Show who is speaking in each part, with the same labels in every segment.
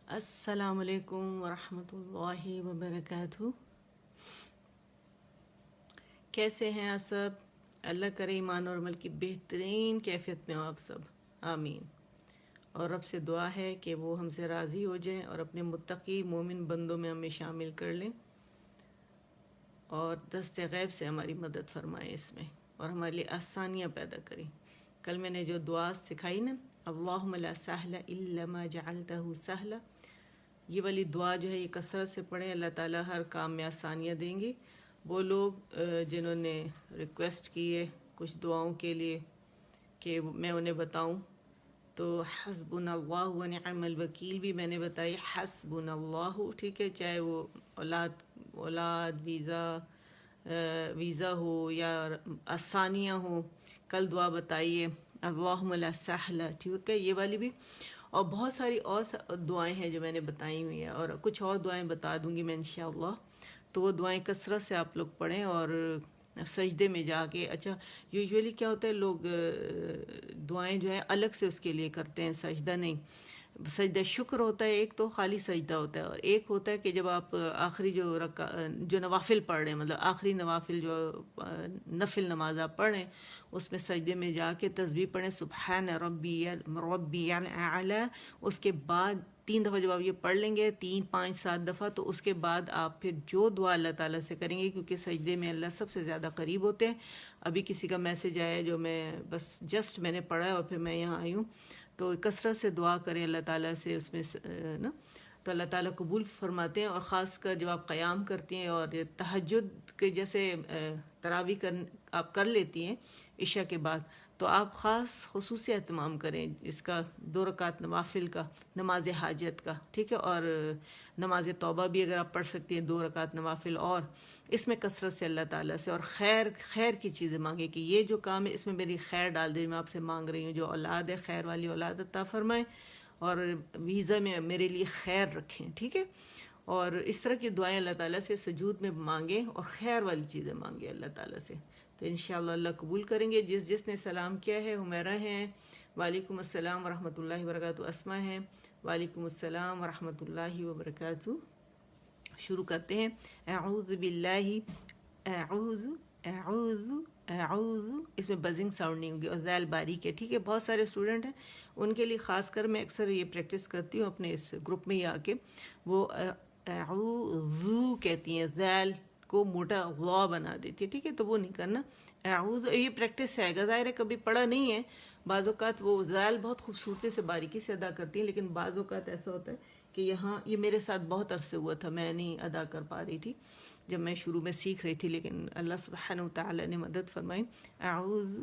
Speaker 1: السلام علیکم ورحمۃ اللہ وبرکاتہ۔ کیسے ہیں آپ سب؟ اللہ کرے ایمان اور عمل کی بہترین کیفیت میں ہو آپ سب، آمین۔ اور رب سے دعا ہے کہ وہ ہم سے راضی ہو جائیں اور اپنے متقی مومن بندوں میں ہمیں شامل کر لیں اور دست غیب سے ہماری مدد فرمائے اس میں اور ہمارے لیے آسانیاں پیدا کریں۔ کل میں نے جو دعا سکھائی نا، اللہم لا سہل الا ما جعلتہ سہلا، یہ والی دعا جو ہے یہ کثرت سے پڑھیں، اللہ تعالیٰ ہر کام میں آسانیاں دیں گے۔ وہ لوگ جنہوں نے ریکویسٹ کی ہے کچھ دعاؤں کے لیے کہ میں انہیں بتاؤں، تو حسبنا اللہ و نعم الوکیل بھی میں نے بتائی، حسبنا اللہ، ٹھیک ہے، چاہے وہ اولاد ویزا ہو یا آسانیاں ہوں۔ کل دعا بتائیے اللہم لا سہل، ٹھیک ہے، یہ والی بھی، اور بہت ساری اور دعائیں ہیں جو میں نے بتائی ہوئی ہیں، اور کچھ اور دعائیں بتا دوں گی میں انشاءاللہ۔ تو وہ دعائیں کثرت سے آپ لوگ پڑھیں اور سجدے میں جا کے، اچھا یوزولی کیا ہوتا ہے، لوگ دعائیں جو ہے الگ سے اس کے لیے کرتے ہیں، سجدہ نہیں۔ سجدہ شکر ہوتا ہے ایک، تو خالی سجدہ ہوتا ہے، اور ایک ہوتا ہے کہ جب آپ آخری جو نوافل پڑھ رہے ہیں، مطلب آخری نوافل جو نفل نماز آپ پڑھ رہے ہیں، اس میں سجدے میں جا کے تسبیح پڑھیں، سبحان ربی الاعلی، اس کے بعد 3 دفعہ جب آپ یہ پڑھ لیں گے، 3 5 7 دفعہ، تو اس کے بعد آپ پھر جو دعا اللہ تعالیٰ سے کریں گے، کیونکہ سجدے میں اللہ سب سے زیادہ قریب ہوتے ہیں۔ ابھی کسی کا میسج آیا جو میں بس جسٹ میں نے پڑھا اور پھر میں یہاں آئی ہوں، تو کثرت سے دعا کریں اللہ تعالیٰ سے اس میں نا، تو اللہ تعالیٰ قبول فرماتے ہیں۔ اور خاص کر جب آپ قیام کرتی ہیں اور تہجد کے جیسے تراویح آپ کر لیتی ہیں عشاء کے بعد، تو آپ خاص خصوصی اہتمام کریں اس کا، 2 رکعت نوافل کا، نماز حاجت کا، ٹھیک ہے، اور نماز توبہ بھی اگر آپ پڑھ سکتی ہیں 2 رکعت نوافل، اور اس میں کثرت سے اللہ تعالیٰ سے اور خیر کی چیزیں مانگیں کہ یہ جو کام ہے اس میں میری خیر ڈال دے، میں آپ سے مانگ رہی ہوں، جو اولاد ہے خیر والی اولاد عطا فرمائیں، اور ویزا میں میرے لیے خیر رکھیں، ٹھیک ہے۔ اور اس طرح کی دعائیں اللہ تعالیٰ سے سجود میں مانگیں اور خیر والی چیزیں مانگیں اللہ تعالیٰ سے، تو انشاءاللہ اللہ قبول کریں گے۔ جس نے سلام کیا ہے، حمیرہ ہیں، وعلیکم السلام ورحمۃ اللہ وبرکاتہ، اسماء ہیں، وعلیکم السلام ورحمۃ اللہ وبرکاتہ۔ شروع کرتے ہیں۔ اعوذ باللہ، اعوذ، اس میں بزنگ ساؤنڈ نہیں ہوگی اور ذال باریک ہے، ٹھیک ہے۔ بہت سارے اسٹوڈنٹ ہیں، ان کے لیے خاص کر میں اکثر یہ پریکٹس کرتی ہوں اپنے اس گروپ میں ہی آ کے، وہ اعوذ کہتی ہیں، ذال کو موٹا غا بنا دیتی ہے، ٹھیک ہے، تو وہ نہیں کرنا۔ اعوذ، یہ پریکٹس ہے گا، ظاہر ہے کبھی پڑھا نہیں ہے، بعض اوقات وہ ذال بہت خوبصورتی سے باریکی سے ادا کرتی ہیں، لیکن بعض اوقات ایسا ہوتا ہے کہ یہاں یہ میرے ساتھ بہت عرصے ہوا تھا، میں نہیں ادا کر پا رہی تھی جب میں شروع میں سیکھ رہی تھی، لیکن اللہ سبحانہ وتعالی نے مدد فرمائی۔ اعوذ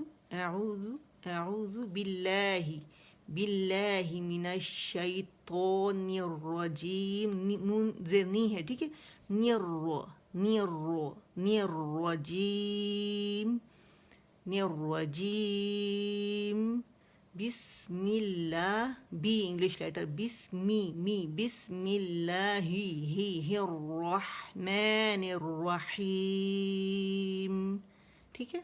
Speaker 1: باللہ من الشیطان الرجیم، نون زیر نی ہے، ٹھیک ہے، الرجیم، بسم اللہ، بی انگلش لیٹر، بسم اللہ الرحمن الرحیم، ٹھیک ہے۔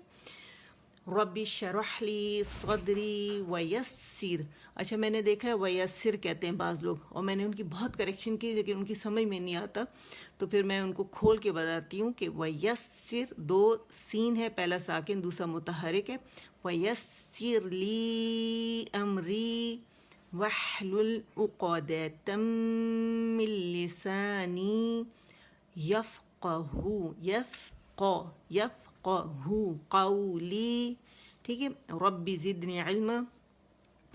Speaker 1: رب اشرح لی صدری ویسر، اچھا میں نے دیکھا ہے ویسر کہتے ہیں بعض لوگ، اور میں نے ان کی بہت کریکشن کی لیکن ان کی سمجھ میں نہیں آتا، تو پھر میں ان کو کھول کے بتاتی ہوں کہ ویسر، 2 سین ہے، پہلا ساکن دوسرا متحرک ہے، ویسر لی امری واحلل عقدۃ من لسانی یفقہوا قولی، ٹھیک ہے۔ رب زدنی علما،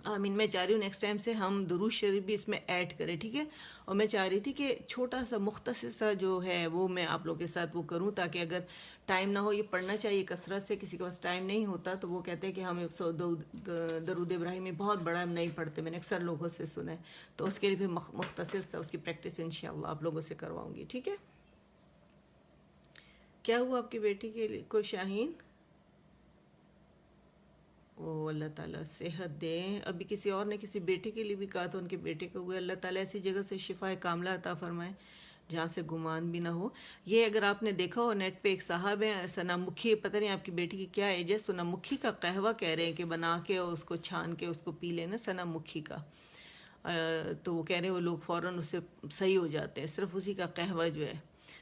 Speaker 1: آمین۔ میں چاہ رہی ہوں نیکسٹ ٹائم سے ہم درود شریف بھی اس میں ایڈ کریں، ٹھیک ہے، اور میں چاہ رہی تھی کہ چھوٹا سا مختصر سا جو ہے وہ میں آپ لوگوں کے ساتھ وہ کروں، تاکہ اگر ٹائم نہ ہو، یہ پڑھنا چاہیے کثرت سے، کسی کے پاس ٹائم نہیں ہوتا تو وہ کہتے ہیں کہ ہم درود ابراہیمی بہت بڑا ہم نہیں پڑھتے، میں نے اکثر لوگوں سے سنا ہے، تو اس کے لیے پھر مختصر سا اس کی پریکٹس انشاءاللہ آپ لوگوں سے کرواؤں گی، ٹھیک ہے۔ کیا ہوا آپ کی بیٹی کے لیے کوئی شاہین؟ او اللہ تعالیٰ صحت دیں۔ ابھی کسی اور نے کسی بیٹے کے لیے بھی کہا تھا، ان کے بیٹے کو ہوئے، اللہ تعالیٰ ایسی جگہ سے شفا کاملہ عطا فرمائے جہاں سے گمان بھی نہ ہو۔ یہ اگر آپ نے دیکھا ہو نیٹ پہ، ایک صاحب ہیں ثنا مکھی، پتہ نہیں آپ کی بیٹی کی کیا ایج ہے، ثنا مکھی کا قہوہ کہہ رہے ہیں کہ بنا کے اور اس کو چھان کے اس کو پی لینا، ثنا مکھی کا، تو وہ کہہ رہے ہیں وہ لوگ فوراً اس سے صحیح ہو جاتے ہیں. صرف اسی کا قہوہ جو ہے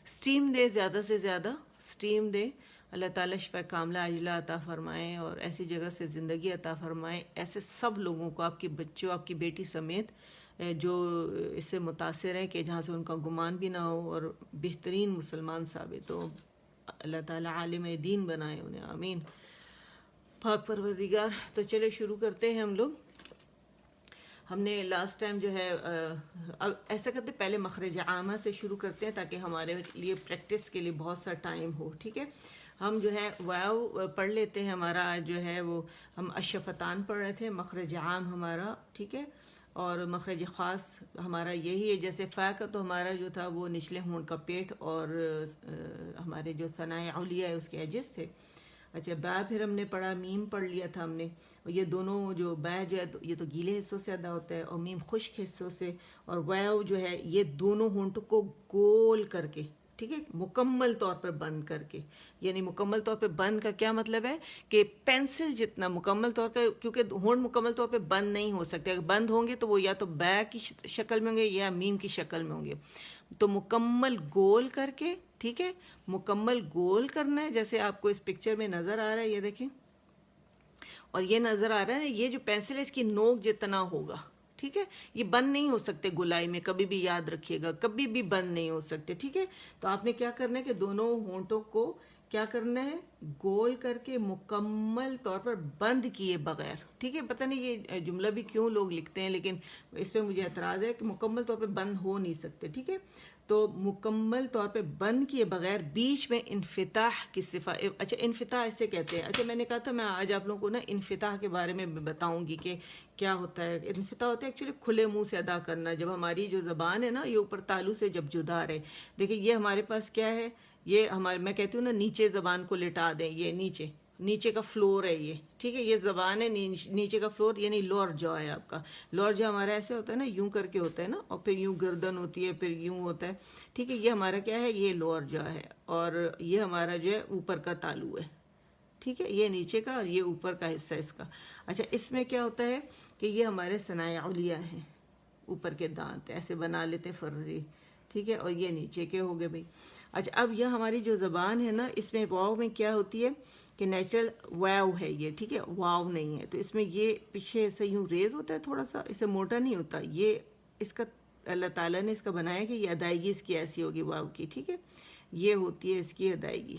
Speaker 1: اسٹیم دے، زیادہ سے زیادہ اسٹیم دے. اللہ تعالیٰ شفا کاملہ عاجلہ عطا فرمائیں اور ایسی جگہ سے زندگی عطا فرمائیں ایسے سب لوگوں کو، آپ کی بچوں، آپ کی بیٹی سمیت، جو اس سے متاثر ہیں، کہ جہاں سے ان کا گمان بھی نہ ہو اور بہترین مسلمان ثابت ہو. اللہ تعالیٰ عالم دین بنائے انہیں، آمین. پاک پروردگار. تو چلے شروع کرتے ہیں ہم لوگ. ہم نے لاسٹ ٹائم جو ہے اب ایسا کرتے پہلے مخرج عامہ سے شروع کرتے ہیں تاکہ ہمارے لیے پریکٹس کے لیے بہت سا ٹائم ہو. ٹھیک ہے، ہم جو ہے واو پڑھ لیتے ہیں. ہمارا جو ہے وہ ہم الشفتان پڑھ رہے تھے. مخرج عام ہمارا، ٹھیک ہے، اور مخرج خاص ہمارا یہی ہے. جیسے فا کا تو ہمارا جو تھا وہ نچلے ہونٹ کا پیٹ اور ہمارے جو ثنائے علیہ ہے اس کے ایجز تھے. اچھا، با پھر ہم نے پڑھا، میم پڑھ لیا تھا ہم نے. اور یہ دونوں جو با جو ہے یہ تو گیلے حصوں سے ادا ہوتا ہے اور میم خشک حصوں سے. اور واو جو ہے یہ دونوں ہونٹوں کو گول کر کے، ٹھیک ہے، مکمل طور پر بند کر کے. یعنی مکمل طور پہ بند کا کیا مطلب ہے کہ پینسل جتنا مکمل طور پہ، کیونکہ ہونٹ مکمل طور پہ بند نہیں ہو سکتے. اگر بند ہوں گے تو وہ یا تو با کی شکل میں ہوں گے یا میم کی شکل میں ہوں گے. تو مکمل گول کر کے، ٹھیک ہے، مکمل گول کرنا ہے جیسے آپ کو اس پکچر میں نظر آ رہا ہے. یہ دیکھیں، اور یہ نظر آ رہا ہے یہ جو پینسل ہے اس کی نوک جتنا ہوگا، ٹھیک ہے. یہ بند نہیں ہو سکتے گولائی میں، کبھی بھی یاد رکھیے گا، کبھی بھی بند نہیں ہو سکتے. ٹھیک ہے، تو آپ نے کیا کرنا ہے کہ دونوں ہونٹوں کو کیا کرنا ہے، گول کر کے مکمل طور پر بند کیے بغیر. ٹھیک ہے، پتہ نہیں یہ جملہ بھی کیوں لوگ لکھتے ہیں، لیکن اس پہ مجھے اعتراض ہے کہ مکمل طور پہ بند ہو نہیں سکتے. ٹھیک ہے، تو مکمل طور پہ بند کیے بغیر بیچ میں انفتاح کی صفت. اچھا، انفتاح اسے کہتے ہیں. اچھا، میں نے کہا تھا میں آج آپ لوگوں کو نا انفتاح کے بارے میں بتاؤں گی کہ کیا ہوتا ہے. انفتاح ہوتا ہے ایکچولی کھلے منہ سے ادا کرنا. جب ہماری جو زبان ہے نا یہ اوپر تالو سے جب جدا رہے، دیکھیں یہ ہمارے پاس کیا ہے، یہ ہمارے، میں کہتی ہوں نا نیچے زبان کو لٹا دیں. یہ نیچے کا فلور ہے یہ، ٹھیک ہے، یہ زبان ہے نیچے کا فلور، یعنی لور جو ہے آپ کا. لور جو ہمارا ایسے ہوتا ہے نا، یوں کر کے ہوتا ہے نا، اور پھر یوں گردن ہوتی ہے، پھر یوں ہوتا ہے. ٹھیک ہے، یہ ہمارا کیا ہے، یہ لور جو ہے، اور یہ ہمارا جو ہے اوپر کا تالو ہے. ٹھیک ہے، یہ نیچے کا اور یہ اوپر کا حصہ اس کا. اچھا، اس میں کیا ہوتا ہے کہ یہ ہمارے ثنائے علیہ ہیں، اوپر کے دانت ایسے بنا لیتے فرضی. ٹھیک ہے، اور یہ نیچے کے ہو گئے بھائی. اچھا، اب یہ ہماری جو زبان ہے نا اس میں واو میں کیا ہوتی ہے کہ نیچرل واو ہے یہ، ٹھیک ہے، واو نہیں ہے. تو اس میں یہ پیچھے سے یوں ریز ہوتا ہے تھوڑا سا، اسے موٹا نہیں ہوتا. یہ اس کا اللہ تعالیٰ نے اس کا بنایا کہ یہ ادائیگی اس کی ایسی ہوگی واو کی. ٹھیک ہے، یہ ہوتی ہے اس کی ادائیگی.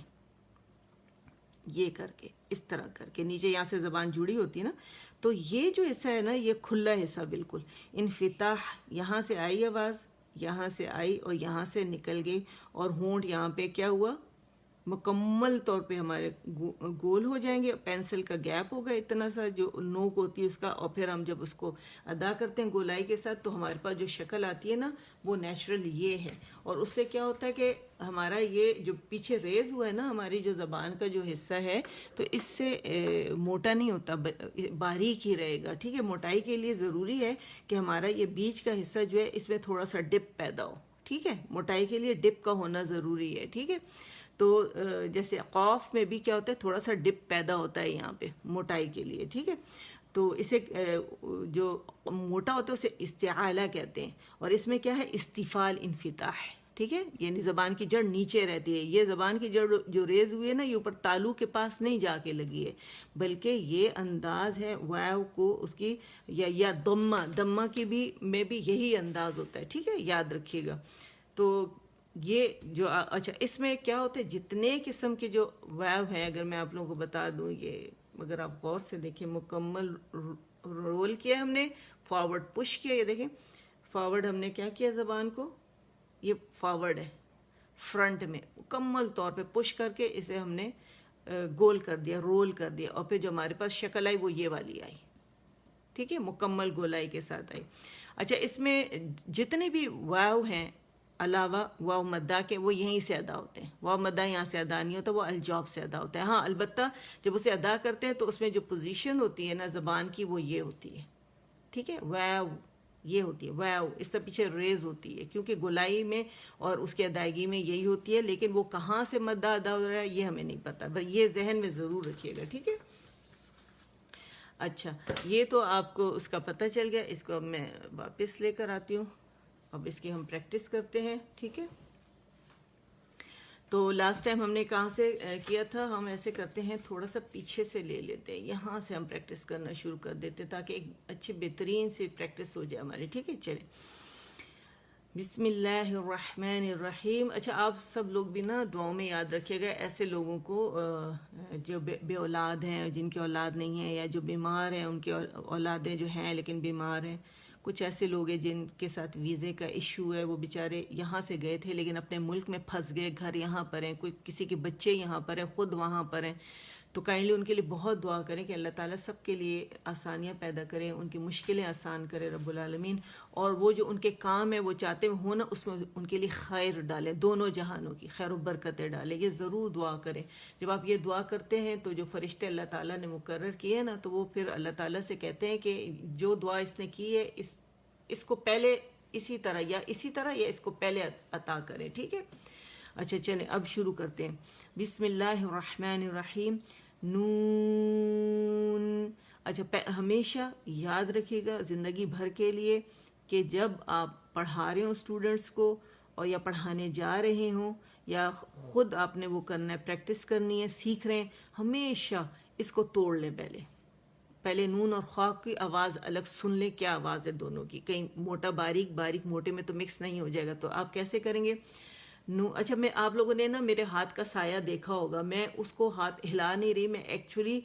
Speaker 1: یہ کر کے اس طرح کر کے نیچے یہاں سے زبان جڑی ہوتی ہے نا، تو یہ جو حصہ ہے نا یہ کھلا حصہ بالکل. انفتاح، یہاں سے آئی آواز، یہاں سے آئی اور یہاں سے نکل گئی، اور ہونٹ یہاں پہ کیا ہوا، مکمل طور پہ ہمارے گول ہو جائیں گے. پینسل کا گیپ ہوگا اتنا سا جو نوک ہوتی ہے اس کا، اور پھر ہم جب اس کو ادا کرتے ہیں گولائی کے ساتھ تو ہمارے پاس جو شکل آتی ہے نا وہ نیچرل یہ ہے. اور اس سے کیا ہوتا ہے کہ ہمارا یہ جو پیچھے ریز ہوا ہے نا ہماری جو زبان کا جو حصہ ہے، تو اس سے موٹا نہیں ہوتا، باریک ہی رہے گا. ٹھیک ہے، موٹائی کے لیے ضروری ہے کہ ہمارا یہ بیچ کا حصہ جو ہے اس میں تھوڑا سا ڈپ پیدا ہو. ٹھیک ہے، موٹائی کے لیے ڈپ کا ہونا ضروری ہے. ٹھیک ہے، تو جیسے قاف میں بھی کیا ہوتا ہے، تھوڑا سا ڈپ پیدا ہوتا ہے یہاں پہ موٹائی کے لیے. ٹھیک ہے، تو اسے جو موٹا ہوتا ہے اسے استعالہ کہتے ہیں، اور اس میں کیا ہے، استفال انفتاح ہے. ٹھیک ہے، یعنی زبان کی جڑ نیچے رہتی ہے. یہ زبان کی جڑ جو ریز ہوئی ہے نا یہ اوپر تالو کے پاس نہیں جا کے لگی ہے، بلکہ یہ انداز ہے واو کو اس کی، یا دمہ کی بھی میں بھی یہی انداز ہوتا ہے. ٹھیک ہے، یاد رکھیے گا. تو یہ جو اچھا اس میں کیا ہوتے ہیں، جتنے قسم کے جو واو ہیں اگر میں آپ لوگوں کو بتا دوں، یہ اگر آپ غور سے دیکھیں، مکمل رول کیا ہم نے، فارورڈ پش کیا. یہ دیکھیں فارورڈ ہم نے کیا کیا زبان کو، یہ فارورڈ ہے، فرنٹ میں مکمل طور پہ پش کر کے اسے ہم نے گول کر دیا، رول کر دیا، اور پھر جو ہمارے پاس شکل آئی وہ یہ والی آئی. ٹھیک ہے، مکمل گولائی کے ساتھ آئی. اچھا، اس میں جتنے بھی واو ہیں علاوہ واو مدہ کے وہ یہیں سے ادا ہوتے ہیں. واو مدہ یہاں سے ادا نہیں ہوتا، وہ الجوف سے ادا ہوتا ہے. ہاں البتہ جب اسے ادا کرتے ہیں تو اس میں جو پوزیشن ہوتی ہے نا زبان کی وہ یہ ہوتی ہے. ٹھیک ہے، واو یہ ہوتی ہے، واو اس سے پیچھے ریز ہوتی ہے، کیونکہ گولائی میں اور اس کی ادائیگی میں یہی ہوتی ہے، لیکن وہ کہاں سے مدہ ادا ہو رہا ہے یہ ہمیں نہیں پتہ، بس یہ ذہن میں ضرور رکھیے گا. ٹھیک ہے، اچھا، یہ تو آپ کو اس کا پتہ چل گیا. اس کو اب میں واپس لے کر آتی ہوں. اب اس کی ہم پریکٹس کرتے ہیں. ٹھیک ہے، تو لاسٹ ٹائم ہم نے کہاں سے کیا تھا؟ ہم ایسے کرتے ہیں، تھوڑا سا پیچھے سے لے لیتے ہیں، یہاں سے ہم پریکٹس کرنا شروع کر دیتے ہیں تاکہ ایک اچھی بہترین سے پریکٹس ہو جائے ہماری. ٹھیک ہے، چلیں. بسم اللہ الرحمن الرحیم. اچھا، آپ سب لوگ بھی نا دعاؤں میں یاد رکھیے گا ایسے لوگوں کو جو بے اولاد ہیں، جن کی اولاد نہیں ہے، یا جو بیمار ہیں، ان کے اولادیں جو ہیں لیکن بیمار ہیں. کچھ ایسے لوگ ہیں جن کے ساتھ ویزے کا ایشو ہے، وہ بیچارے یہاں سے گئے تھے لیکن اپنے ملک میں پھنس گئے، گھر یہاں پر ہیں، کوئی کسی کے بچے یہاں پر ہیں، خود وہاں پر ہیں. تو کائنڈلی ان کے لیے بہت دعا کریں کہ اللہ تعالیٰ سب کے لیے آسانیاں پیدا کریں، ان کی مشکلیں آسان کرے رب العالمین. اور وہ جو ان کے کام ہے وہ چاہتے ہوں نا، اس میں ان کے لیے خیر ڈالیں، دونوں جہانوں کی خیر و برکتیں ڈالیں. یہ ضرور دعا کریں. جب آپ یہ دعا کرتے ہیں تو جو فرشتے اللہ تعالیٰ نے مقرر کیے ہیں نا، تو وہ پھر اللہ تعالیٰ سے کہتے ہیں کہ جو دعا اس نے کی ہے اس کو پہلے اسی طرح یا اس کو پہلے عطا کریں. ٹھیک ہے. اچھا چلیں اب شروع کرتے ہیں. بسم اللہ الرحمن الرحیم. نون. اچھا، ہمیشہ یاد رکھیے گا زندگی بھر کے لیے کہ جب آپ پڑھا رہے ہوں اسٹوڈنٹس کو، اور یا پڑھانے جا رہے ہوں، یا خود آپ نے وہ کرنا ہے، پریکٹس کرنی ہے، سیکھ رہے ہیں، ہمیشہ اس کو توڑ لیں. پہلے نون اور خواہ کی آواز الگ سن لیں، کیا آواز ہے دونوں کی، کہیں موٹا باریک موٹے میں تو مکس نہیں ہو جائے گا. تو آپ کیسے کریں گے؟ اچھا، میں آپ لوگوں نے نا میرے ہاتھ کا سایہ دیکھا ہوگا، میں اس کو ہاتھ ہلا نہیں رہی، میں ایکچولی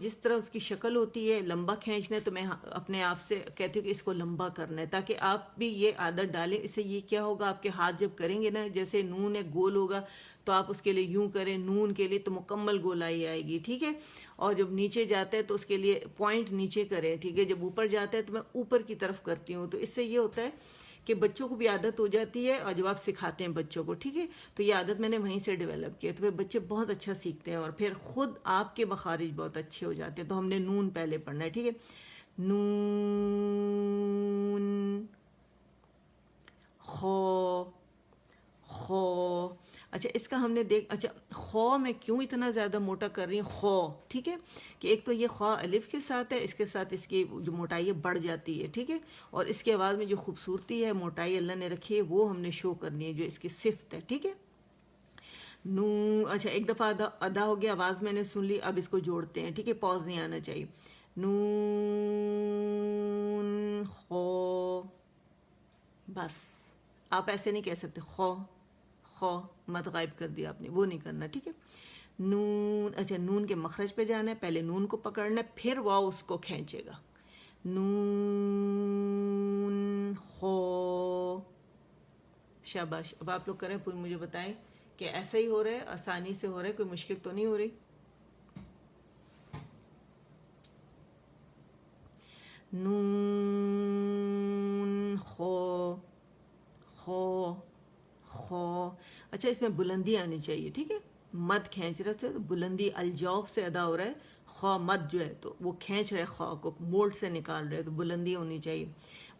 Speaker 1: جس طرح اس کی شکل ہوتی ہے لمبا کھینچنا ہے، تو میں اپنے آپ سے کہتی ہوں کہ اس کو لمبا کرنا ہے، تاکہ آپ بھی یہ عادت ڈالیں. اس سے یہ کیا ہوگا، آپ کے ہاتھ جب کریں گے نا، جیسے نون ہے گول ہوگا، تو آپ اس کے لیے یوں کریں، نون کے لیے تو مکمل گولائی آئے گی. ٹھیک ہے. اور جب نیچے جاتا ہے تو اس کے لیے پوائنٹ نیچے کریں. ٹھیک ہے. جب اوپر جاتا ہے تو میں اوپر کی طرف کرتی ہوں. تو اس سے یہ ہوتا ہے کہ بچوں کو بھی عادت ہو جاتی ہے، اور جب آپ سکھاتے ہیں بچوں کو، ٹھیک ہے، تو یہ عادت میں نے وہیں سے ڈیولپ کی ہے. تو پھر بچے بہت اچھا سیکھتے ہیں، اور پھر خود آپ کے مخارج بہت اچھے ہو جاتے ہیں. تو ہم نے نون پہلے پڑھنا ہے. ٹھیک ہے. نون. خو. اچھا، اس کا ہم نے اچھا، خو میں کیوں اتنا زیادہ موٹا کر رہی ہوں؟ خو. ٹھیک ہے، کہ ایک تو یہ خواہ الف کے ساتھ ہے، اس کے ساتھ اس کی جو موٹائی ہے بڑھ جاتی ہے. ٹھیک ہے. اور اس کے آواز میں جو خوبصورتی ہے، موٹائی اللہ نے رکھی ہے، وہ ہم نے شو کرنی ہے، جو اس کی صفت ہے. ٹھیک ہے. نو. اچھا، ایک دفعہ ادا ہو گیا، آواز میں نے سن لی، اب اس کو جوڑتے ہیں. ٹھیک ہے، پاز نہیں آنا چاہیے. نون خو. بس آپ ایسے نہیں کہہ سکتے خو مت غائب کر دیا آپ نے، وہ نہیں کرنا. ٹھیک ہے. نون. اچھا، نون کے مخرج پہ جانا ہے، پہلے نون کو پکڑنا ہے، پھر واؤ اس کو کھینچے گا. نون خو. شاباش. اب آپ لوگ کریں، پھر مجھے بتائیں کہ ایسا ہی ہو رہا ہے، آسانی سے ہو رہا ہے، کوئی مشکل تو نہیں ہو رہی؟ نون خو. اچھا، اس میں بلندی آنی چاہیے. ٹھیک ہے. مد کھینچ رہے تھے، بلندی الجوف سے ادا ہو رہا ہے. خواہ مد جو ہے تو وہ کھینچ رہے، خواہ کو موڑ سے نکال رہے، تو بلندی ہونی چاہیے.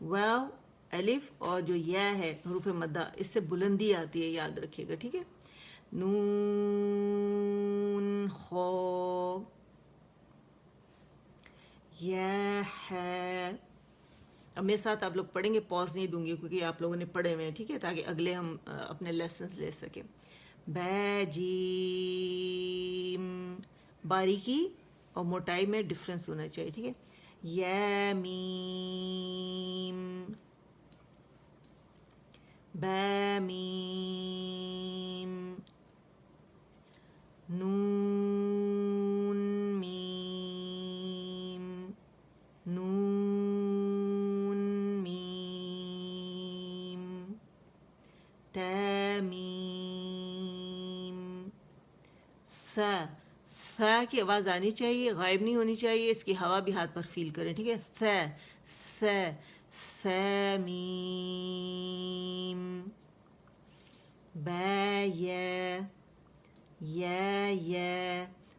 Speaker 1: واو الف اور جو یا ہے حروف مدہ، اس سے بلندی آتی ہے، یاد رکھیے گا. ٹھیک ہے. نون خو. یا ہے. اب میرے ساتھ آپ لوگ پڑھیں گے، پاز نہیں دوں گی کیونکہ آپ لوگوں نے پڑھے ہوئے ہیں. ٹھیک ہے، تاکہ اگلے ہم اپنے لیسنس لے سکیں. بے جیم. باریکی اور موٹائی میں ڈفرینس ہونا چاہیے. ٹھیک ہے. یا میم. بے میم. نون میم. نون میم. تامیم. سا کی آواز آنی چاہیے، غائب نہیں ہونی چاہیے، اس کی ہوا بھی ہاتھ پر فیل کریں. ٹھیک ہے. میم. با یا.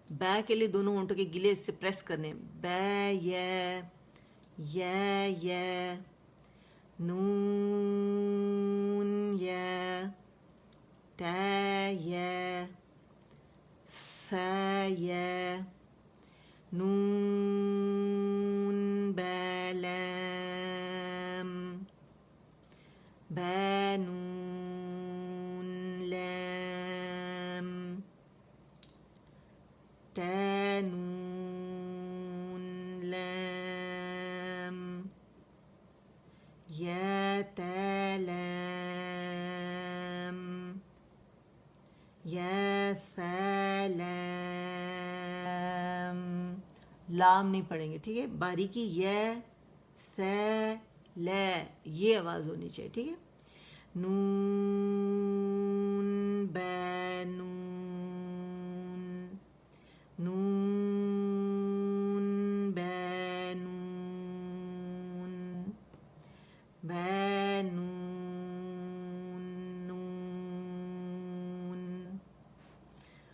Speaker 1: با کے لیے دونوں ہونٹوں کے گلے اس سے پریس کرنے. با یا. نون یا. تا یا. سا یا. نون لام نہیں پڑھیں گے، ٹھیک ہے. باریکی یہ سے لے یہ آواز ہونی چاہیے، ٹھیک ہے. نون بے نون، نون بے نون، بے نون نون.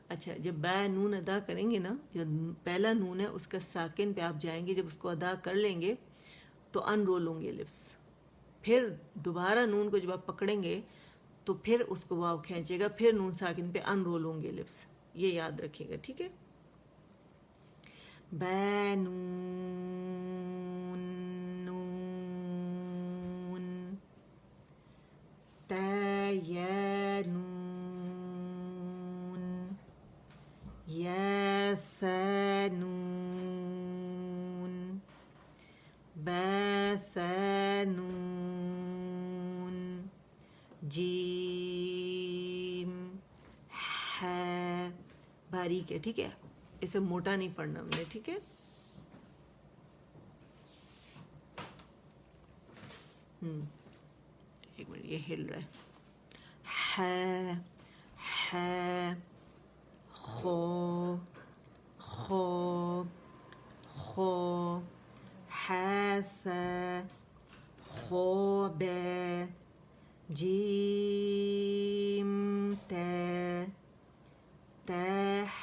Speaker 1: اچھا جب بے نون ادا کریں گے نا، جو پہلا نون ہے اس کا ساکن پہ آپ جائیں گے، جب اس کو ادا کر لیں گے تو ان رول ہوں گے لپس. پھر دوبارہ نون کو جب آپ پکڑیں گے تو پھر اس کو واو کھینچے گا، پھر نون ساکن پہ ان رول ہوں گے لپس. یہ یاد رکھیے گا، ٹھیک ہے. بے نون نون، تے یہ نون، یہ سے نون، بے سے نون، جیم ہے. باریک ہے، ٹھیک ہے، اسے موٹا نہیں پڑھنا ہم نے، ٹھیک ہے. ایک منٹ یہ ہل رہا ہے. ہے خو خو خو، ہے سے خو بے، جیم تے، تے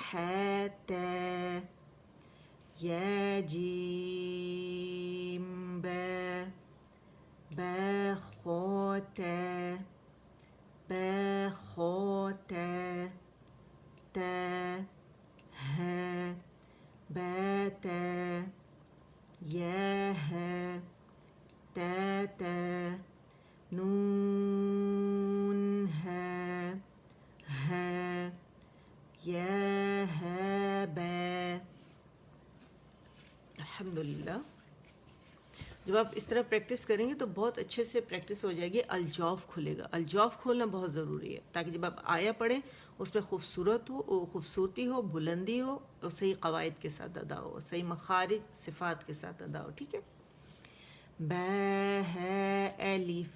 Speaker 1: ہے تے، یہ جیم بے، بے خو تے، بے خو تے، تے ہے، بے تے، یہ ہے، تے تے، نون ہے، یہ ہے بے. الحمدللہ. جب آپ اس طرح پریکٹس کریں گے تو بہت اچھے سے پریکٹس ہو جائے گی. الجوف کھلے گا. الجوف کھولنا بہت ضروری ہے تاکہ جب آپ آیا پڑھیں اس پہ خوبصورتی ہو، بلندی ہو، اور صحیح قواعد کے ساتھ ادا ہو، صحیح مخارج صفات کے ساتھ ادا ہو، ٹھیک ہے. بے ہے الف،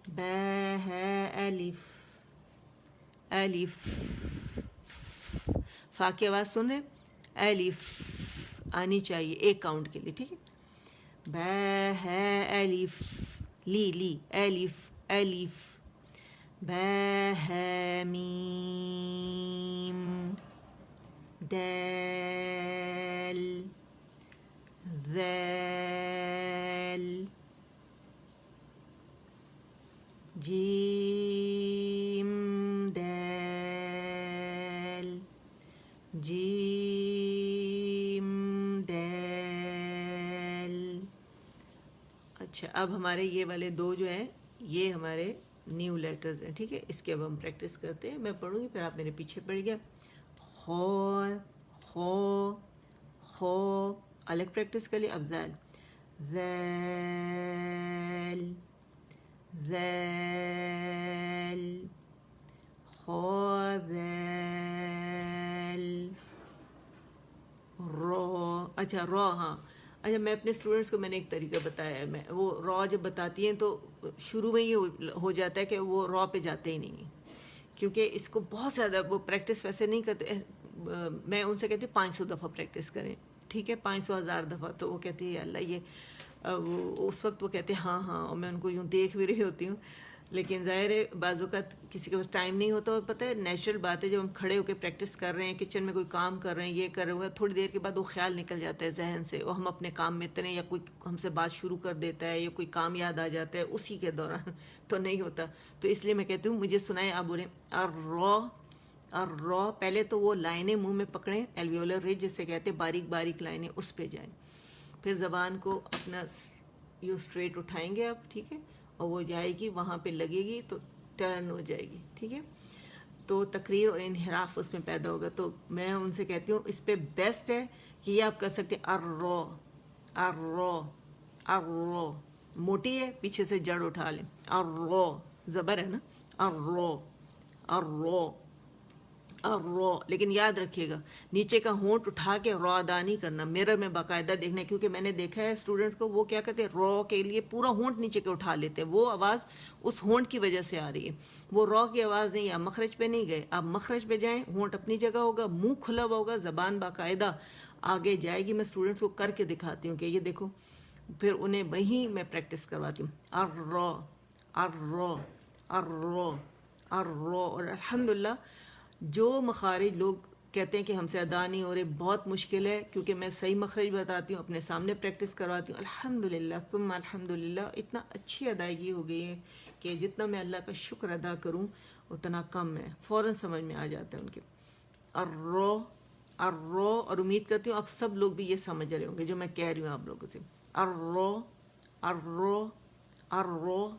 Speaker 1: بے ہے الف، الف. فا کی آواز سن رہے؟ الف آنی چاہیے ایک کاؤنٹ کے لیے، ٹھیک ہے. بے ہے الف، لی لی الف الف. بے ہے میم، دال ذال، جیم دال، جیم دال. اچھا اب ہمارے یہ والے دو جو ہیں یہ ہمارے نیو لیٹرز ہیں، ٹھیک ہے. اس کی اب ہم پریکٹس کرتے ہیں. میں پڑھوں گی پھر آپ میرے پیچھے پڑھ گیا. خو خو خو، الگ پریکٹس کر لی. اب ذال، ذال ذال، خو ذال، رو. اچھا رو، ہاں اچھا میں اپنے اسٹوڈنٹس کو میں نے ایک طریقہ بتایا ہے. میں وہ رو جب بتاتی ہیں تو شروع میں یہ ہو جاتا ہے کہ وہ رو پہ جاتے ہی نہیں ہیں، کیونکہ اس کو بہت زیادہ وہ پریکٹس ویسے نہیں کرتے. میں ان سے کہتی ہوں 500 دفعہ پریکٹس کریں، ٹھیک ہے، 500 1000 دفعہ. تو وہ کہتی ہے اللہ یہ اس وقت وہ کہتے ہیں ہاں ہاں، اور میں ان کو یوں دیکھ بھی رہی ہوتی ہوں. لیکن ظاہر ہے بعض اوقات کسی کے پاس ٹائم نہیں ہوتا. اور پتہ ہے نیچرل بات ہے، جب ہم کھڑے ہو کے پریکٹس کر رہے ہیں، کچن میں کوئی کام کر رہے ہیں، یہ کر رہے ہیں، تھوڑی دیر کے بعد وہ خیال نکل جاتا ہے ذہن سے، اور ہم اپنے کام میں اتنے، یا کوئی ہم سے بات شروع کر دیتا ہے، یا کوئی کام یاد آ جاتا ہے اسی کے دوران تو نہیں ہوتا. تو اس لیے میں کہتی ہوں مجھے سنائیں، آپ بولیں الرو. الرو پہلے تو وہ لائنیں منہ میں پکڑیں، الویولر رج جسے کہتے ہیں، باریک باریک لائنیں، اس پہ جائیں. پھر زبان کو اپنا یوں اسٹریٹ اٹھائیں گے آپ، ٹھیک ہے، اور وہ جائے گی وہاں پہ لگے گی تو ٹرن ہو جائے گی، ٹھیک ہے. تو تقریر اور انحراف اس میں پیدا ہوگا. تو میں ان سے کہتی ہوں اس پہ بیسٹ ہے کہ یہ آپ کر سکتے ہیں الرو الرو الرو. موٹی ہے پیچھے سے جڑ اٹھا لیں. الرو زبر ہے نا، الرو الرو. اور رو، لیکن یاد رکھیے گا نیچے کا ہونٹ اٹھا کے رو ادا نہیں کرنا، میرر میں باقاعدہ دیکھنا ہے، کیونکہ میں نے دیکھا ہے اسٹوڈنٹس کو وہ کیا کرتے ہیں رو کے لیے پورا ہونٹ نیچے کے اٹھا لیتے ہیں، وہ آواز اس ہونٹ کی وجہ سے آ رہی ہے، وہ رو کی آواز نہیں، آپ مخرج پہ نہیں گئے، آپ مخرج پہ جائیں، ہونٹ اپنی جگہ ہوگا، منہ کھلا ہوا ہوگا، زبان باقاعدہ آگے جائے گی. میں اسٹوڈنٹس کو کر کے دکھاتی ہوں کہ یہ دیکھو، پھر انہیں وہیں میں پریکٹس کرواتی ہوں، ارو ارو ارو ارو. اور الحمدللہ جو مخارج لوگ کہتے ہیں کہ ہم سے ادا نہیں ہو رہے بہت مشکل ہے، کیونکہ میں صحیح مخرج بتاتی ہوں، اپنے سامنے پریکٹس کرواتی ہوں، الحمدللہ ثم الحمدللہ اتنا اچھی ادائیگی ہو گئی ہے کہ جتنا میں اللہ کا شکر ادا کروں اتنا کم ہے، فوراً سمجھ میں آ جاتا ہے ان کے. ارو ارو. اور امید کرتی ہوں آپ سب لوگ بھی یہ سمجھ رہے ہوں گے جو میں کہہ رہی ہوں آپ لوگوں سے. ارو ارو ارو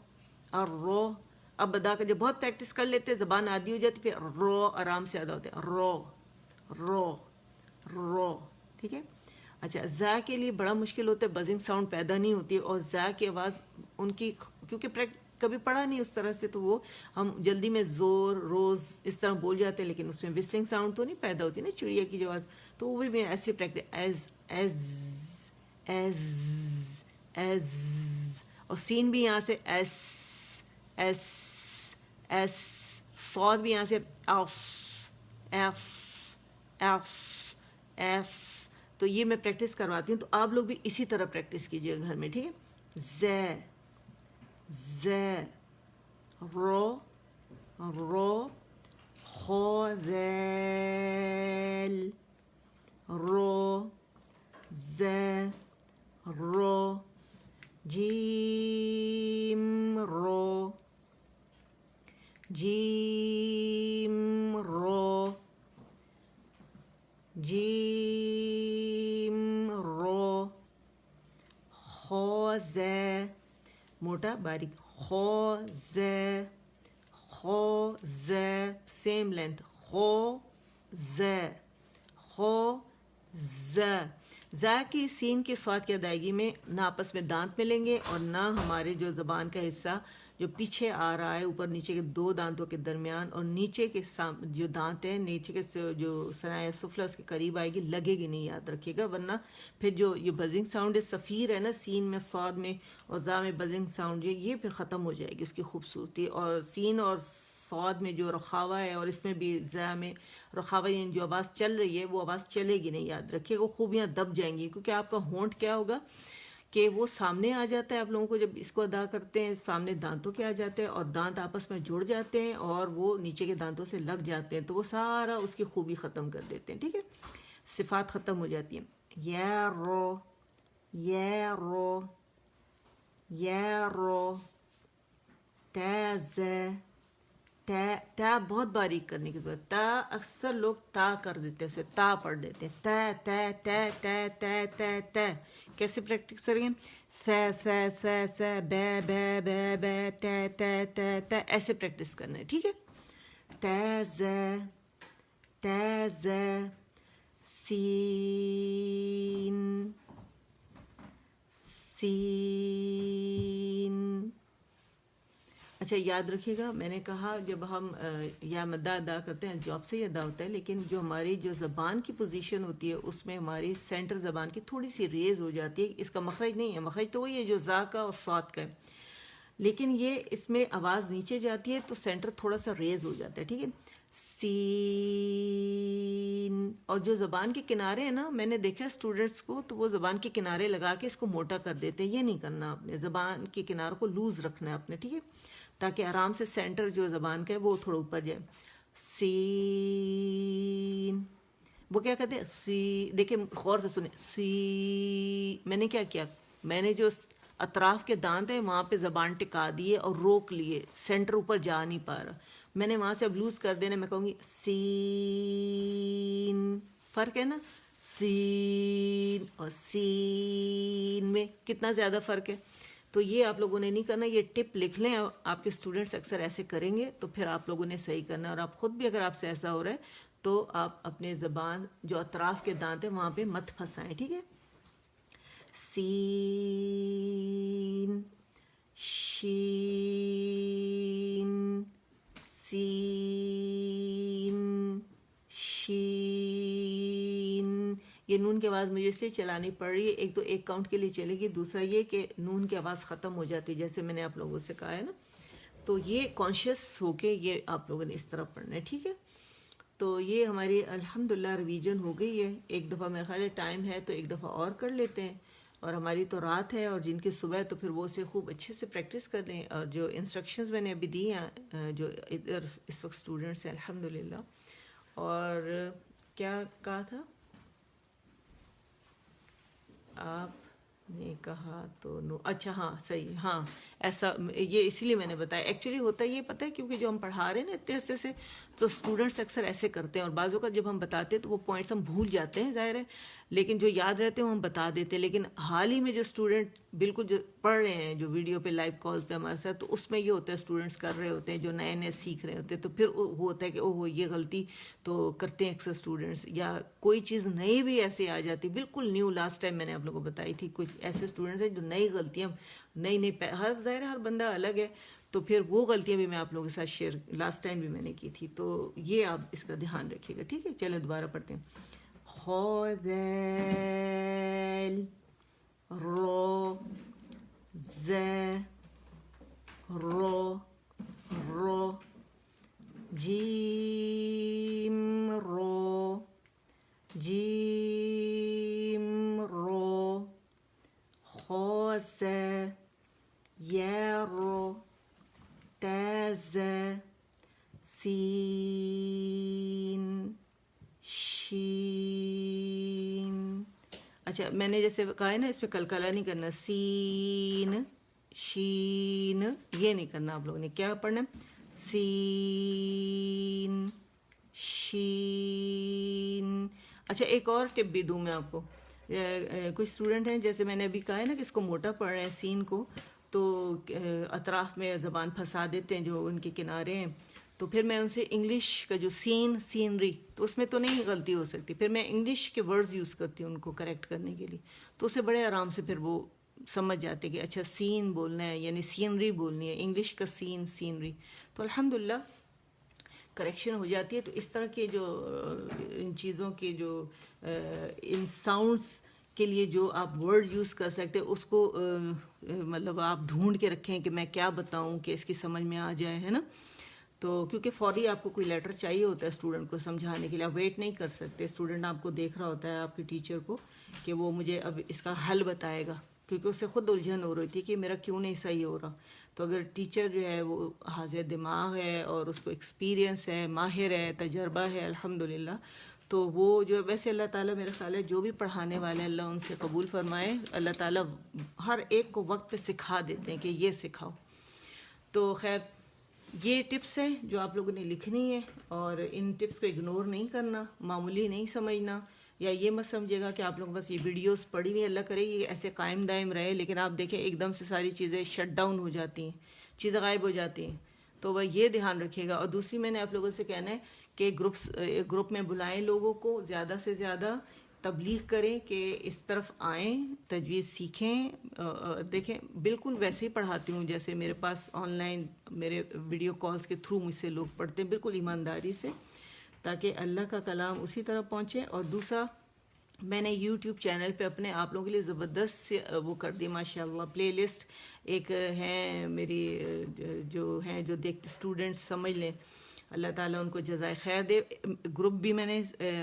Speaker 1: ارو. اب بدا کر جب بہت پریکٹس کر لیتے زبان عادی ہو جاتی، پھر رو آرام سے ادا ہوتے ہیں، رو رو رو. ٹھیک ہے. اچھا، زا کے لیے بڑا مشکل ہوتا ہے، بزنگ ساؤنڈ پیدا نہیں ہوتی، اور زا کی آواز ان کی کیونکہ کبھی پڑھا نہیں اس طرح سے، تو وہ ہم جلدی میں زور روز اس طرح بول جاتے ہیں، لیکن اس میں وسلنگ ساؤنڈ تو نہیں پیدا ہوتی نا، چڑیا کی جو آواز، تو وہ بھی میں ایسے practice as as as as. اور سین بھی یہاں سے ایس ایس ایس. صاد بھی یہاں سے ایف ایف ایف ایف. تو یہ میں پریکٹس کرواتی ہوں، تو آپ لوگ بھی اسی طرح پریکٹس کیجیے گھر میں. ٹھیک ہے. زے زے رو رو خو ذیل رو زے رو جیم رو جیم رو جیم رو خو زے موٹا باریک خو زے خو زے سیم لینتھ خو زے خو زے. زا کی سین کے صاد کی ادائیگی میں نہ آپس میں دانت ملیں گے اور نہ ہمارے جو زبان کا حصہ جو پیچھے آ رہا ہے اوپر نیچے کے دو دانتوں کے درمیان، اور نیچے کے جو دانت ہیں نیچے کے جو ثنائے سفلی اس کے قریب آئے گی، لگے گی نہیں، یاد رکھیے گا. ورنہ پھر جو یہ بزنگ ساؤنڈ ہے صفیر ہے نا، سین میں صاد میں اور زا میں بزنگ ساؤنڈ، یہ پھر ختم ہو جائے گی اس کی خوبصورتی. اور سین اور صاد میں جو رخاوہ ہے، اور اس میں بھی زا میں رخاوہ، یعنی جو آواز چل رہی ہے وہ آواز چلے گی نہیں، یاد رکھیے گا، خوبیاں دب جائیں گی. کیونکہ آپ کا ہونٹ کیا ہوگا کہ وہ سامنے آ جاتا ہے، آپ لوگوں کو جب اس کو ادا کرتے ہیں سامنے دانتوں کے آ جاتے ہیں، اور دانت آپس میں جڑ جاتے ہیں اور وہ نیچے کے دانتوں سے لگ جاتے ہیں، تو وہ سارا اس کی خوبی ختم کر دیتے ہیں. ٹھیک ہے. صفات ختم ہو جاتی ہیں. یا رو یا رو یا رو. تا زے تا بہت باریک کرنے کی ضرورت. تا اکثر لوگ تا کر دیتے ہیں، اسے تا پڑھ دیتے ہیں. تا تا تا تا تا تا تا. کیسے پریکٹس کریں گے؟ سا سا سا سا بے بے بے بے تا تا تا تا. ایسے پریکٹس کرنا ہے. ٹھیک ہے. تا زے تا زے سین سین. اچھا، یاد رکھیے گا میں نے کہا جب ہم یا مدہ ادا کرتے ہیں جاب سے ہی ادا ہوتا ہے، لیکن جو ہماری جو زبان کی پوزیشن ہوتی ہے اس میں ہماری سینٹر زبان کی تھوڑی سی ریز ہو جاتی ہے. اس کا مخرج نہیں ہے، مخرج تو وہی ہے جو زا کا اور صاد کا ہے، لیکن یہ اس میں آواز نیچے جاتی ہے تو سینٹر تھوڑا سا ریز ہو جاتا ہے. ٹھیک ہے. سین. اور جو زبان کے کنارے ہیں نا، میں نے دیکھا اسٹوڈنٹس کو تو وہ زبان کے کنارے لگا کے اس کو موٹا کر دیتے ہیں. یہ نہیں کرنا آپ نے، زبان کے کناروں کو لوز رکھنا ہے آپ نے. ٹھیک ہے. تاکہ آرام سے سینٹر جو زبان کا ہے وہ تھوڑا اوپر جائے. سین. وہ کیا کہتے ہیں؟ سی. دیکھیں غور سے سنیں. سی. میں نے کیا کیا، میں نے جو اطراف کے دانت ہیں وہاں پہ زبان ٹکا دیے اور روک لیے، سینٹر اوپر جا نہیں پا رہا. میں نے وہاں سے اب لوز کر دینا، میں کہوں گی سین. فرق ہے نا، سین اور سین میں کتنا زیادہ فرق ہے. تو یہ آپ لوگوں نے نہیں کرنا، یہ ٹپ لکھ لیں. آپ کے اسٹوڈنٹس اکثر ایسے کریں گے تو پھر آپ لوگوں نے صحیح کرنا ہے. اور آپ خود بھی اگر آپ سے ایسا ہو رہا ہے تو آپ اپنے زبان جو اطراف کے دانت ہیں وہاں پہ مت پھنسائیں. ٹھیک ہے. سین شین سین یہ نون کی آواز مجھے اس لیے چلانی پڑ رہی ہے، ایک تو ایک کاؤنٹ کے لیے چلے گی، دوسرا یہ کہ نون کی آواز ختم ہو جاتی ہے جیسے میں نے آپ لوگوں سے کہا ہے نا، تو یہ کانشیس ہو کے یہ آپ لوگوں نے اس طرح پڑھنا ہے، ٹھیک ہے؟ تو یہ ہماری الحمدللہ ریویژن ہو گئی ہے. ایک دفعہ میرا خیال ہے ٹائم ہے تو ایک دفعہ اور کر لیتے ہیں، اور ہماری تو رات ہے اور جن کی صبح ہے تو پھر وہ اسے خوب اچھے سے پریکٹس کر لیں. اور جو انسٹرکشنز میں نے ابھی دی ہیں جو ادھر اس وقت اسٹوڈنٹس ہیں الحمدللہ. اور کیا کہا تھا آپ نے کہا تو اچھا ہاں صحیح، ہاں ایسا یہ اسی لیے میں نے بتایا. ایکچولی ہوتا یہ پتہ ہے کیونکہ جو ہم پڑھا رہے ہیں نا اتنے عرصے سے، تو اسٹوڈنٹس اکثر ایسے کرتے ہیں، اور بعض اوقات جب ہم بتاتے ہیں تو وہ پوائنٹس ہم بھول جاتے ہیں ظاہر ہے، لیکن جو یاد رہتے ہیں وہ ہم بتا دیتے ہیں. لیکن حال ہی میں جو اسٹوڈنٹ بالکل جو پڑھ رہے ہیں جو ویڈیو پہ لائیو کالز پہ ہمارے ساتھ، تو اس میں یہ ہوتا ہے اسٹوڈنٹس کر رہے ہوتے ہیں جو نئے نئے سیکھ رہے ہوتے ہیں، تو پھر وہ ہوتا ہے کہ اوہ یہ غلطی تو کرتے ہیں اکثر اسٹوڈنٹس، یا کوئی چیز نئی بھی ایسے آ جاتی بالکل نیو. لاسٹ ٹائم میں نے آپ لوگوں کو بتائی تھی کچھ ایسے اسٹوڈنٹس ہیں جو نئی غلطیاں نئی ہر ظاہر ہر بندہ الگ ہے، تو پھر وہ غلطیاں بھی میں آپ لوگوں کے ساتھ شیئر لاسٹ ٹائم بھی میں نے کی تھی. تو یہ آپ اس کا دھیان رکھیے گا، ٹھیک ہے؟ چلیں دوبارہ پڑھتے ہیں. خو ذیل رو ز رو رو جیم رو جیم رو خو ز یہ رو تیز سین شین. اچھا میں نے جیسے کہا ہے نا اس میں کلکلا نہیں کرنا، سین شین یہ نہیں کرنا. آپ لوگوں نے کیا پڑھنا ہے؟ سین شین. اچھا ایک اور ٹپ بھی دوں میں آپ کو. کچھ اسٹوڈنٹ ہیں جیسے میں نے ابھی کہا ہے نا کہ اس کو موٹا پڑھ رہے ہیں سین کو، تو اطراف میں زبان پھنسا دیتے ہیں جو ان کے کنارے ہیں. تو پھر میں ان سے انگلش کا جو سینری، تو اس میں تو نہیں غلطی ہو سکتی، پھر میں انگلش کے ورڈز یوز کرتی ہوں ان کو کریکٹ کرنے کے لیے، تو اسے بڑے آرام سے پھر وہ سمجھ جاتے کہ اچھا سین بولنا ہے یعنی سینری بولنی ہے، انگلش کا سینری. تو الحمدللہ کریکشن ہو جاتی ہے. تو اس طرح کے جو ان چیزوں کے جو ان ساؤنڈس کے لیے جو آپ ورڈ یوز کر سکتے اس کو مطلب آپ ڈھونڈ کے رکھیں کہ میں کیا بتاؤں کہ اس کی سمجھ میں آ جائے، ہے نا. تو کیونکہ فوری آپ کو کوئی لیٹر چاہیے ہوتا ہے اسٹوڈنٹ کو سمجھانے کے لیے، آپ ویٹ نہیں کر سکتے. اسٹوڈنٹ آپ کو دیکھ رہا ہوتا ہے آپ کے ٹیچر کو کہ وہ مجھے اب اس کا حل بتائے گا، کیونکہ اس سے خود الجھن ہو رہی تھی کہ میرا کیوں نہیں صحیح ہو رہا. تو اگر ٹیچر جو ہے وہ حاضر دماغ ہے اور اس کو ایکسپیرینس ہے، ماہر ہے، تجربہ ہے الحمدللہ، تو وہ جو ویسے اللہ تعالیٰ میرا خیال ہے جو بھی پڑھانے والے ہیں اللہ ان سے قبول فرمائے. اللہ تعالیٰ ہر ایک کو وقت پہ سکھا دیتے ہیں کہ یہ سکھاؤ. تو خیر یہ ٹپس ہیں جو آپ لوگوں نے لکھنی ہے، اور ان ٹپس کو اگنور نہیں کرنا، معمولی نہیں سمجھنا، یا یہ مت سمجھے گا کہ آپ لوگ بس یہ ویڈیوز پڑھی ہوئی اللہ کرے یہ ایسے قائم دائم رہے، لیکن آپ دیکھیں ایک دم سے ساری چیزیں شٹ ڈاؤن ہو جاتی ہیں، چیزیں غائب ہو جاتی ہیں. تو وہ یہ دھیان رکھیے گا. اور دوسری میں نے آپ لوگوں سے کہنا ہے کہ گروپ میں بلائیں لوگوں کو، زیادہ سے زیادہ تبلیغ کریں کہ اس طرف آئیں، تجوید سیکھیں. دیکھیں بالکل ویسے ہی پڑھاتی ہوں جیسے میرے پاس آن لائن میرے ویڈیو کالز کے تھرو مجھ سے لوگ پڑھتے ہیں، بالکل ایمانداری سے، تاکہ اللہ کا کلام اسی طرح پہنچے. اور دوسرا میں نے یوٹیوب چینل پہ اپنے آپ لوگوں کے لیے زبردست سے وہ کر دی ماشاء اللہ پلے لسٹ. ایک ہیں میری جو ہیں جو دیکھتے اسٹوڈنٹس سمجھ لیں، اللہ تعالیٰ ان کو جزائے خیر دے. گروپ بھی میں نے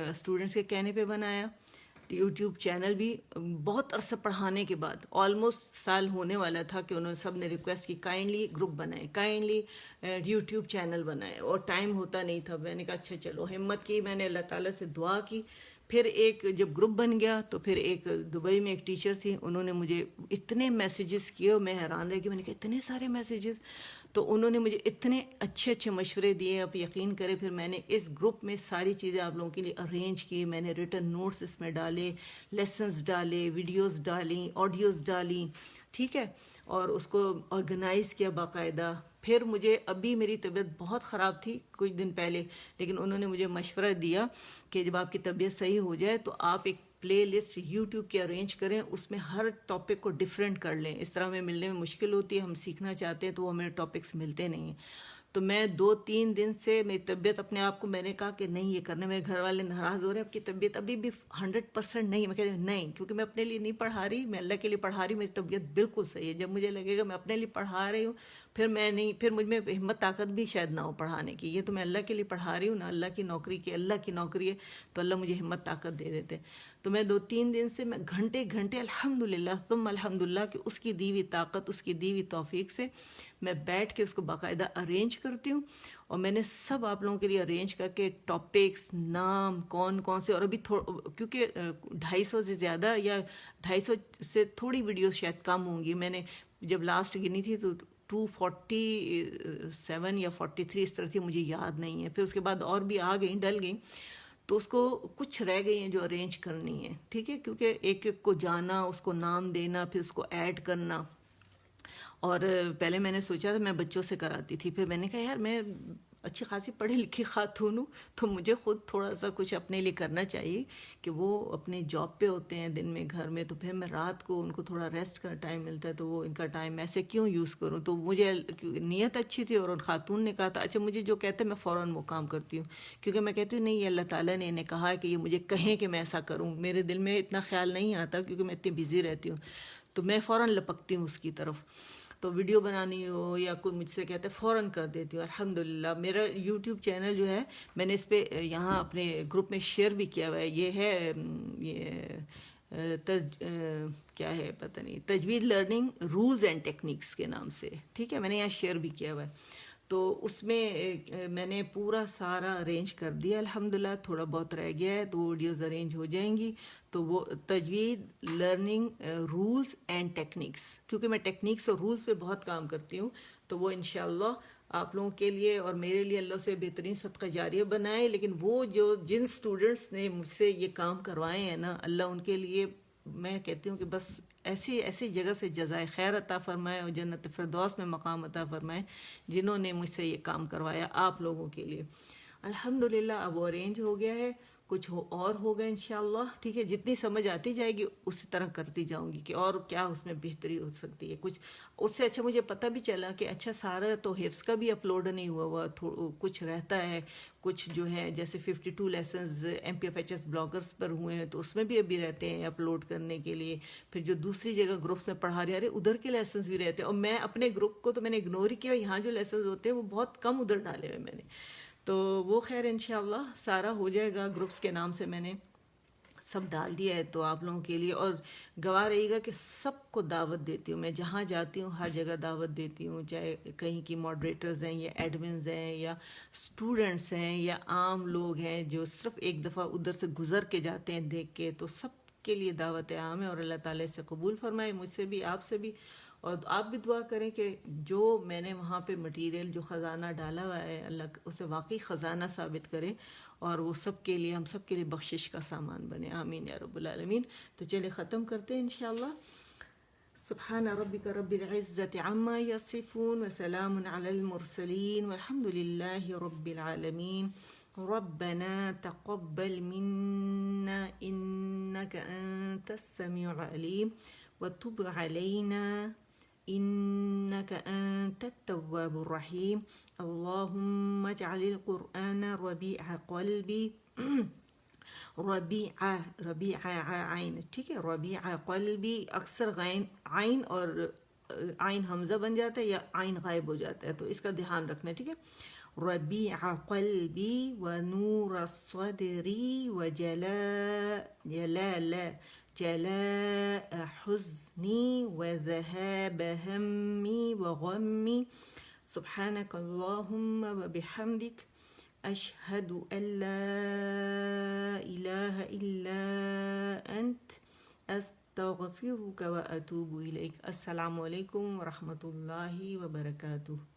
Speaker 1: اسٹوڈنٹس کے کہنے پہ بنایا، یوٹیوب چینل بھی. بہت عرصہ پڑھانے کے بعد آلموسٹ سال ہونے والا تھا کہ انہوں نے سب نے ریکویسٹ کی کائنڈلی گروپ بنائے، کائنڈلی یوٹیوب چینل بنائے، اور ٹائم ہوتا نہیں تھا. میں نے کہا اچھا چلو ہمت کی، میں نے اللہ تعالیٰ سے دعا کی. پھر ایک جب گروپ بن گیا تو پھر ایک دبئی میں ایک ٹیچر تھی، انہوں نے مجھے اتنے میسیجز کیے اور میں حیران رہ گئی. میں نے کہا اتنے سارے میسیجز، تو انہوں نے مجھے اتنے اچھے اچھے مشورے دیے. آپ یقین کریں پھر میں نے اس گروپ میں ساری چیزیں آپ لوگوں کے لیے ارینج کی. میں نے ریٹن نوٹس اس میں ڈالے، لیسنز ڈالے، ویڈیوز ڈالیں، آڈیوز ڈالیں، ٹھیک ہے، اور اس کو آرگنائز کیا باقاعدہ. پھر مجھے ابھی میری طبیعت بہت خراب تھی کچھ دن پہلے، لیکن انہوں نے مجھے مشورہ دیا کہ جب آپ کی طبیعت صحیح ہو جائے تو آپ ایک پلے لسٹ یوٹیوب کی ارینج کریں، اس میں ہر ٹاپک کو ڈیفرنٹ کر لیں. اس طرح ہمیں ملنے میں مشکل ہوتی ہے، ہم سیکھنا چاہتے ہیں تو وہ ہمیں ٹاپکس ملتے نہیں ہیں. تو میں 2-3 دن سے میری طبیعت اپنے آپ کو میں نے کہا کہ نہیں یہ کرنا. میرے گھر والے ناراض ہو رہے ہیں آپ کی طبیعت ابھی بھی 100% نہیں. میں کہتی ہوں نہیں, کیونکہ میں اپنے لیے نہیں پڑھا رہی, میں اللہ کے لیے پڑھا رہی ہوں. میری طبیعت بالکل صحیح ہے. جب مجھے لگے گا میں اپنے لیے پڑھا رہی ہوں, پھر میں نہیں, پھر مجھ میں ہمت طاقت بھی شاید نہ ہو پڑھانے کی. یہ تو میں اللہ کے لیے پڑھا رہی ہوں نا, اللہ کی نوکری کی, اللہ کی نوکری ہے تو اللہ مجھے ہمت طاقت دے دیتے. تو میں 2-3 دن سے میں گھنٹے گھنٹے الحمدللہ ثم الحمدللہ کہ اس کی دی ہوئی طاقت, اس کی دی ہوئی توفیق سے میں بیٹھ کے اس کو باقاعدہ ارینج کرتی ہوں. اور میں نے سب آپ لوگوں کے لیے ارینج کر کے ٹاپکس, نام, کون کون سے, اور ابھی کیونکہ 250 سے زیادہ یا 250 سے تھوڑی ویڈیوز شاید کم ہوں گی. میں نے جب لاسٹ گنی تھی تو 247 یا 43 اس طرح تھی, مجھے یاد نہیں ہے. پھر اس کے بعد اور بھی آ گئیں, ڈل گئیں, تو اس کو کچھ رہ گئی ہیں جو ارینج کرنی ہے, ٹھیک ہے, کیونکہ ایک ایک کو جانا, اس کو نام دینا, پھر اس کو ایڈ کرنا. اور پہلے میں نے سوچا تھا میں بچوں سے کراتی تھی, پھر میں نے کہا یار میں اچھی خاصی پڑھی لکھی خاتون ہوں, تو مجھے خود تھوڑا سا کچھ اپنے لیے کرنا چاہیے کہ وہ اپنے جاب پہ ہوتے ہیں دن میں گھر میں, تو پھر میں رات کو ان کو تھوڑا ریسٹ کا ٹائم ملتا ہے, تو وہ ان کا ٹائم ایسے کیوں یوز کروں. تو مجھے نیت اچھی تھی, اور ان خاتون نے کہا تھا اچھا مجھے جو کہتے ہیں میں فوراً وہ کام کرتی ہوں, کیونکہ میں کہتی ہوں نہیں یہ اللہ تعالیٰ نے انہیں کہا ہے کہ یہ مجھے کہیں کہ میں ایسا کروں. میرے دل میں اتنا خیال نہیں آتا کیونکہ میں اتنی بزی رہتی ہوں, تو میں فوراً لپکتی ہوں اس کی طرف. تو ویڈیو بنانی ہو یا کوئی مجھ سے کہتے فوراً کر دیتی ہوں. الحمدللہ میرا یوٹیوب چینل جو ہے میں نے اس پہ یہاں اپنے گروپ میں شیئر بھی کیا ہوا ہے. یہ ہے کیا ہے پتہ نہیں, تجوید لرننگ رولز اینڈ ٹیکنیکس کے نام سے, ٹھیک ہے, میں نے یہاں شیئر بھی کیا ہوا ہے. تو اس میں میں نے پورا سارا ارینج کر دیا الحمدللہ. تھوڑا بہت رہ گیا ہے تو وہ ویڈیوز ارینج ہو جائیں گی. تو وہ تجوید لرننگ رولز اینڈ ٹیکنیکس, کیونکہ میں ٹیکنیکس اور رولز پہ بہت کام کرتی ہوں, تو وہ انشاءاللہ آپ لوگوں کے لیے اور میرے لیے اللہ سے بہترین صدقہ جاریہ بنائے. لیکن وہ جن سٹوڈنٹس نے مجھ سے یہ کام کروائے ہیں نا, اللہ ان کے لیے میں کہتی ہوں کہ بس ایسی جگہ سے جزائے خیر عطا فرمائے اور جنت فردوس میں مقام عطا فرمائے جنہوں نے مجھ سے یہ کام کروایا آپ لوگوں کے لیے. الحمدللہ اب وہ ارینج ہو گیا ہے, کچھ اور ہوگا انشاءاللہ, ٹھیک ہے. جتنی سمجھ آتی جائے گی اسی طرح کرتی جاؤں گی کہ اور کیا اس میں بہتری ہو سکتی ہے. کچھ اس سے اچھا مجھے پتہ بھی چلا کہ اچھا سارا تو حفظ کا بھی اپلوڈ نہیں ہوا کچھ رہتا ہے, کچھ جو ہے جیسے 52 لیسنز MPFHS بلاگرز پر ہوئے ہیں تو اس میں بھی ابھی رہتے ہیں اپلوڈ کرنے کے لیے. پھر جو دوسری جگہ گروپس میں پڑھا رہے ہیں ادھر کے لیسنز بھی رہتے ہیں, اور میں اپنے گروپ کو تو میں نے اگنور ہی کیا, یہاں جو لیسنز ہوتے ہیں وہ بہت کم ادھر ڈالے ہوئے میں نے. تو وہ خیر انشاءاللہ سارا ہو جائے گا. گروپس کے نام سے میں نے سب ڈال دیا ہے تو آپ لوگوں کے لیے. اور گواہ رہے گا کہ سب کو دعوت دیتی ہوں میں, جہاں جاتی ہوں ہر جگہ دعوت دیتی ہوں, چاہے کہیں کی ماڈریٹرز ہیں یا ایڈمنز ہیں یا اسٹوڈنٹس ہیں یا عام لوگ ہیں جو صرف ایک دفعہ ادھر سے گزر کے جاتے ہیں دیکھ کے, تو سب کے لیے دعوت عام ہے. اور اللہ تعالیٰ سے قبول فرمائے, مجھ سے بھی آپ سے بھی. اور آپ بھی دعا کریں کہ جو میں نے وہاں پہ مٹیریل جو خزانہ ڈالا ہوا ہے اللہ اسے واقعی خزانہ ثابت کرے, اور وہ سب کے لیے ہم سب کے لیے بخشش کا سامان بنے. آمین یا رب العالمین. تو چلے ختم کرتے ہیں انشاءاللہ. سبحان ربک رب العزت عما یصفون وسلام علی المرسلین والحمد للہ رب العالمین. ربنا تقبل منا انك انت السميع العليم وتب علينا إنك أنت التواب الرحيم. اللهم اجعل القرآن ربيع قلبي ربيع عين, ٹھیک ہے, ربيع قلبي اکثر عین اور عین حمزہ بن جاتا ہے یا عین غائب ہو جاتا ہے, تو اس کا دھیان رکھنا ہے, ٹھیک ہے. ربيع قلبي ونور صدري جلاء حزني وذهاب همي وغمي. سبحانك اللهم وبحمدك أشهد أن لا إله إلا أنت أستغفرك وأتوب إليك. السلام عليكم ورحمة الله وبركاته.